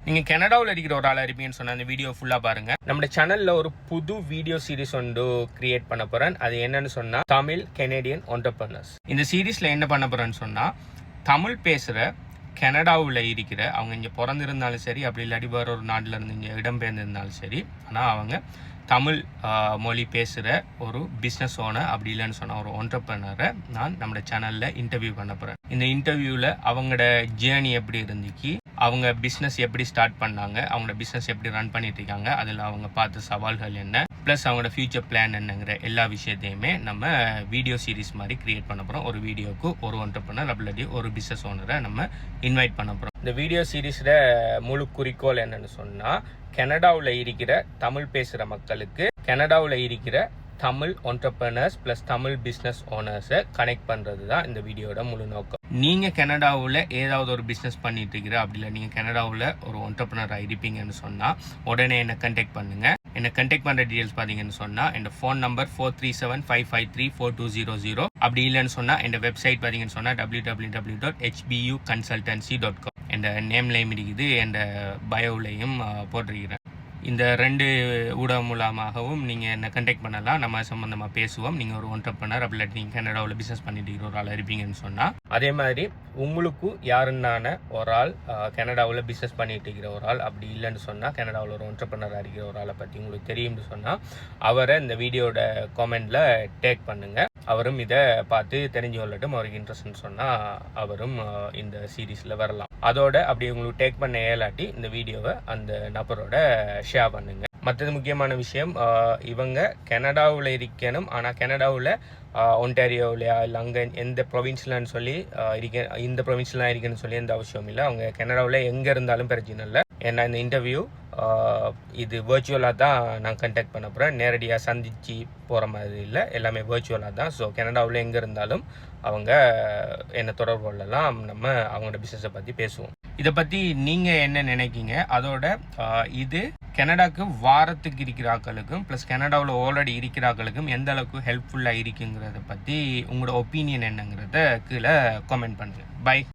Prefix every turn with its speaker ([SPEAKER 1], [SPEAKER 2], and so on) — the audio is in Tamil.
[SPEAKER 1] நீங்கள் கனடாவில் இருக்கிற ஒரு ஆளாக இருப்பீங்கன்னு சொன்ன அந்த வீடியோ ஃபுல்லாக பாருங்கள். நம்ம சேனலில் ஒரு புது வீடியோ சீரிஸ் ஒன்று கிரியேட் பண்ண போகிறேன். அது என்னன்னு சொன்னால் தமிழ் கெனடியன் என்டர்பிரனர்ஸ். இந்த சீரீஸில் என்ன பண்ண போகிறேன்னு சொன்னால் தமிழ் பேசுகிற கனடாவில் இருக்கிற அவங்க இங்கே பிறந்திருந்தாலும் சரி, அப்படி இல்லாட்டி வேற ஒரு நாட்டில் இருந்து இங்கே இடம்பெயர்ந்திருந்தாலும் சரி, ஆனால் அவங்க தமிழ் மொழி பேசுகிற ஒரு பிஸ்னஸ் ஓனர் அப்படி இல்லைன்னு சொன்ன ஒரு என்டர்பிரனரை நான் நம்ம சேனலில் இன்டர்வியூ பண்ண போகிறேன். இந்த இன்டர்வியூவில் அவங்களோட ஜேர்னி எப்படி இருந்துச்சு, அவங்க பிஸ்னஸ் எப்படி ஸ்டார்ட் பண்ணாங்க, அவங்களோட பிஸ்னஸ் எப்படி ரன் பண்ணிட்டு இருக்காங்க, அதில் அவங்க பார்த்த சவால்கள் என்ன, ப்ளஸ் அவங்களோட ஃபியூச்சர் பிளான் என்னங்கிற எல்லா விஷயத்தையுமே நம்ம வீடியோ சீரிஸ் மாதிரி கிரியேட் பண்ண போகிறோம். ஒரு வீடியோக்கு ஒரு என்டர்பிரனர் அப்படி ஒரு பிஸ்னஸ் ஓனரை நம்ம இன்வைட் பண்ண போகிறோம். இந்த வீடியோ சீரிஸில் முழு குறிக்கோள் என்னன்னு சொன்னால் கனடாவில் இருக்கிற தமிழ் பேசுகிற மக்களுக்கு கனடாவில் இருக்கிற Tamil entrepreneurs plus Tamil business ஓனர்ஸை கனெக்ட் பண்ணுறது தான் இந்த வீடியோட முழு நோக்கம். நீங்கள் கனடாவில் ஏதாவது ஒரு பிஸ்னஸ் பண்ணிட்டு இருக்கிற அப்படி இல்லை நீங்கள் கனடாவில் ஒரு என்டர்பிரனராக இருப்பீங்கன்னு சொன்னால் உடனே என்னை கண்டெக்ட் பண்ணுங்கள். என்னை கண்டெக்ட் பண்ணுற டீடைல்ஸ் பார்த்தீங்கன்னு சொன்னால் என் ஃபோன் நம்பர் 437-553-4200. அப்படி இல்லைன்னு சொன்னால் என் வெப்சைட் பார்த்தீங்கன்னு சொன்னால் www.hbuconsultancy.com. என் நேம்லேயும் இருக்குது, என் பயோவிலையும் போட்டிருக்கிறேன். இந்த 2 ஊடகம் மூலமாகவும் நீங்கள் என்ன கண்டெக்ட் பண்ணலாம், நம்ம சம்மந்தமாக பேசுவோம். நீங்கள் ஒரு என்டர்பிரனர் அப்படி இல்லாட்டி நீங்கள் கனடாவில் பிஸ்னஸ் பண்ணிட்டு இருக்கிற ஒரு ஆள் இருப்பீங்கன்னு சொன்னால், அதே மாதிரி உங்களுக்கு யாருன்னான ஒரு ஆள் கனடாவில் பிஸ்னஸ் பண்ணிட்டு இருக்கிற ஒரு ஆள் அப்படி இல்லைன்னு சொன்னால் கனடாவில் ஒரு என்டர்பிரனராக இருக்கிற ஒரு ஆளை பற்றி உங்களுக்கு தெரியும்னு சொன்னால் அவரை இந்த வீடியோட காமெண்டில் டேக் பண்ணுங்கள். அவரும் இதை பார்த்து தெரிஞ்சு கொள்ளட்டும். அவருக்கு இன்ட்ரெஸ்ட்னு சொன்னால் அவரும் இந்த சீரீஸில் வரலாம். அதோட அப்படி உங்களுக்கு டேக் பண்ண இயலாட்டி இந்த வீடியோவை அந்த நபரோட ஷேர் பண்ணுங்க. மற்றது முக்கியமான விஷயம், இவங்க கனடாவில் இருக்கணும். ஆனால் கனடாவில் ஒன்டாரியோவிலையா இல்லை அங்கே எந்த ப்ரொவின்ஸ்லான்னு சொல்லி இந்த ப்ரொவின்ஸ்லாம் இருக்குன்னு சொல்லி எந்த அவசியம் இல்லை. அவங்க கனடாவில் எங்கே இருந்தாலும் பிரச்சனை இல்லை. ஏன்னா இந்த இன்டர்வியூ இது வர்ச்சுவலாக தான் நான் கண்டக்ட் பண்ண போகிறேன். நேரடியாக சந்தித்து போகிற மாதிரி இல்லை, எல்லாமே வர்ச்சுவலாக தான். ஸோ கனடாவில் எங்கே இருந்தாலும் அவங்க என்னை தொடர்பு கொள்ளலாம். நம்ம அவங்களோட பிஸ்னஸை பற்றி பேசுவோம். இதை பற்றி நீங்கள் என்ன நினைக்கிங்க, அதோட இது கனடாக்கு வாரத்துக்கு இருக்கிற ஆக்களுக்கும் ப்ளஸ் கனடாவில் ஆல்ரெடி இருக்கிற ஆக்களுக்கும் எந்த அளவுக்கு ஹெல்ப்ஃபுல்லாக இருக்குங்கிறத பற்றி உங்களோட ஒப்பீனியன் என்னங்கிறத கீழே கமெண்ட் பண்ணுங்கள். பை.